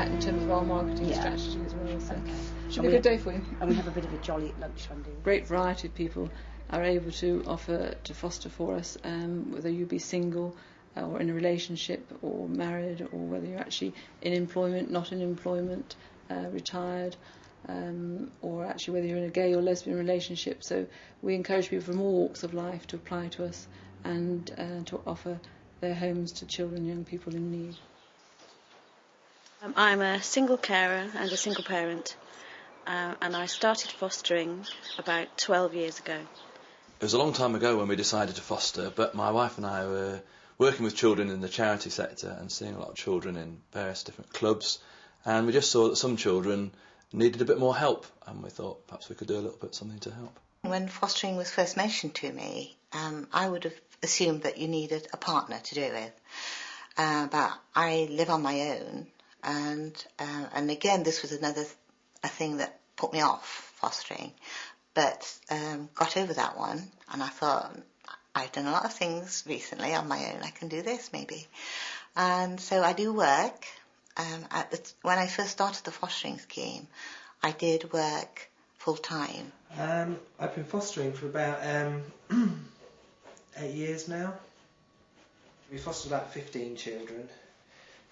that in terms of our marketing strategy as well. So should be a good day for you. And we have a bit of a jolly at lunchtime, do we? Great variety of people are able to offer to foster for us, whether you be single or in a relationship or married, or whether you're actually in employment, not in employment, retired, or actually whether you're in a gay or lesbian relationship. So we encourage people from all walks of life to apply to us and to offer their homes to children and young people in need. I'm a single carer and a single parent, and I started fostering about 12 years ago. It was a long time ago when we decided to foster, but my wife and I were working with children in the charity sector and seeing a lot of children in various different clubs, and we just saw that some children needed a bit more help, and we thought perhaps we could do a little bit something to help. When fostering was first mentioned to me, I would have assumed that you needed a partner to do it with, but I live on my own, and again this was a thing that put me off fostering, but got over that one, and I thought, I've done a lot of things recently on my own, I can do this maybe. And so I do work. When I first started the fostering scheme, I did work full-time. I've been fostering for about 8 years now. We fostered about 15 children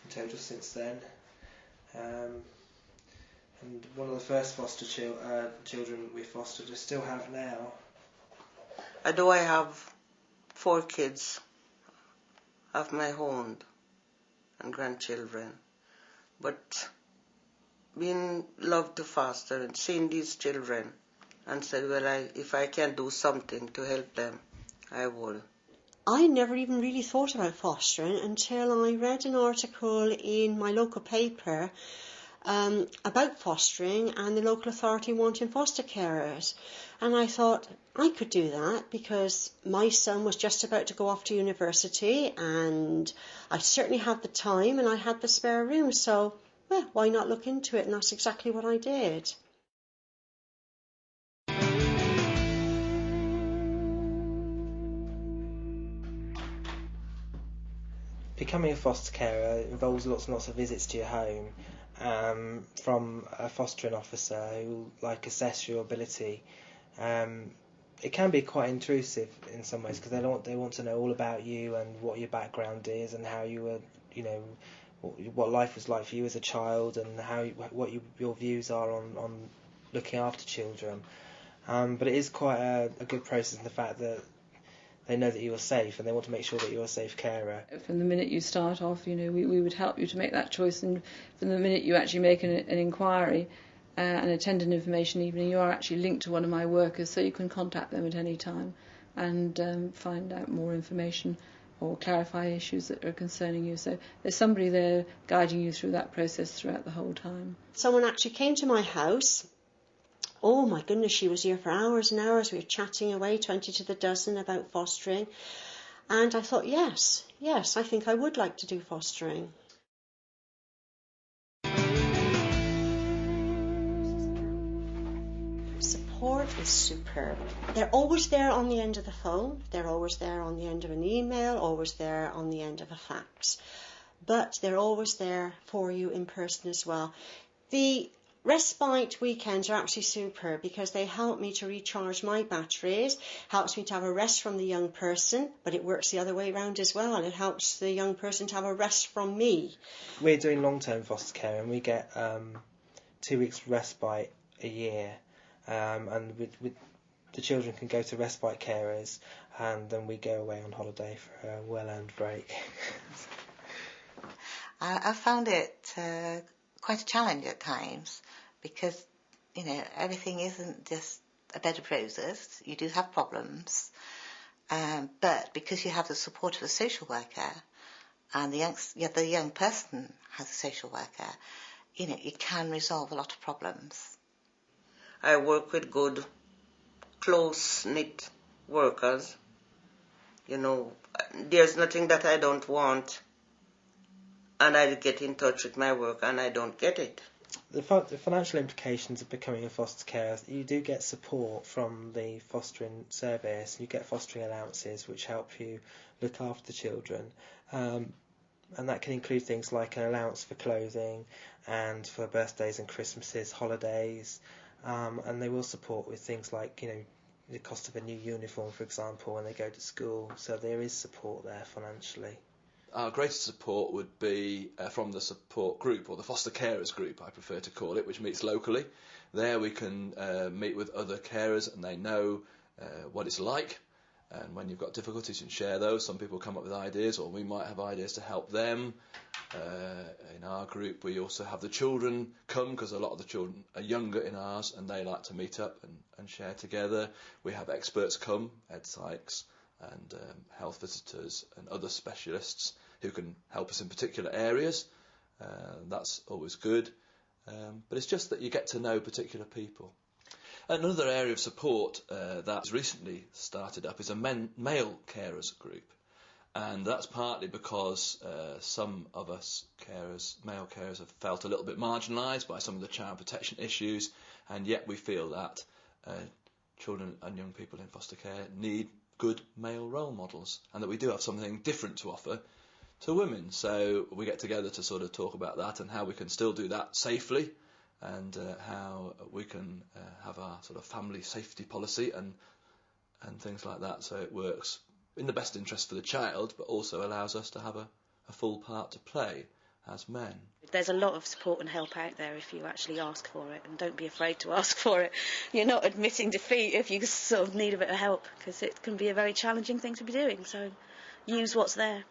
in total since then. And one of the first foster children we fostered I still have now. Although I have 4 kids of my own and grandchildren, but being loved to foster and seeing these children and said, well, if I can do something to help them, I will. I never even really thought about fostering until I read an article in my local paper about fostering and the local authority wanting foster carers. And I thought I could do that because my son was just about to go off to university and I certainly had the time and I had the spare room. So, well, why not look into it? And that's exactly what I did. Becoming a foster carer involves lots and lots of visits to your home from a fostering officer who will assess your ability. It can be quite intrusive in some ways because they want to know all about you and what your background is and how you were, what life was like for you as a child and what your views are on looking after children. But it is quite a good process in the fact that they know that you are safe and they want to make sure that you're a safe carer. From the minute you start off, we would help you to make that choice, and from the minute you actually make an inquiry and attend an information evening, you are actually linked to one of my workers, so you can contact them at any time and find out more information or clarify issues that are concerning you. So there's somebody there guiding you through that process throughout the whole time. Someone actually came to my house. Oh my goodness, she was here for hours and hours. We were chatting away, 20 to the dozen, about fostering. And I thought, yes, I think I would like to do fostering. Support is superb. They're always there on the end of the phone. They're always there on the end of an email, always there on the end of a fax. But they're always there for you in person as well. The respite weekends are actually superb because they help me to recharge my batteries, helps me to have a rest from the young person, but it works the other way around as well, and it helps the young person to have a rest from me. We're doing long-term foster care and we get 2 weeks respite a year, and with the children can go to respite carers and then we go away on holiday for a well-earned break. I found it quite a challenge at times because, everything isn't just a bed of roses. You do have problems, but because you have the support of a social worker and the young person has a social worker, it can resolve a lot of problems. I work with good, close-knit workers. There's nothing that I don't want, and I get in touch with my work and I don't get it. The financial implications of becoming a foster carer, you do get support from the fostering service. You get fostering allowances which help you look after the children. and that can include things like an allowance for clothing and for birthdays and Christmases, holidays, and they will support with things like, the cost of a new uniform, for example, when they go to school. So there is support there financially. Our greatest support would be from the support group, or the foster carers group I prefer to call it, which meets locally. There we can meet with other carers, and they know what it's like, and when you've got difficulties you can share those. Some people come up with ideas, or we might have ideas to help them. In our group we also have the children come, because a lot of the children are younger in ours and they like to meet up and share together. We have experts come, ed psychs and health visitors and other specialists who can help us in particular areas. That's always good, but it's just that you get to know particular people. Another area of support that's recently started up is a male carers group, and that's partly because some of us male carers, have felt a little bit marginalised by some of the child protection issues, and yet we feel that children and young people in foster care need good male role models, and that we do have something different to offer to women. So we get together to sort of talk about that and how we can still do that safely, and how we can have our sort of family safety policy and things like that, so it works in the best interest for the child, but also allows us to have a full part to play as men. There's a lot of support and help out there if you actually ask for it, and don't be afraid to ask for it. You're not admitting defeat if you sort of need a bit of help, because it can be a very challenging thing to be doing, so use what's there.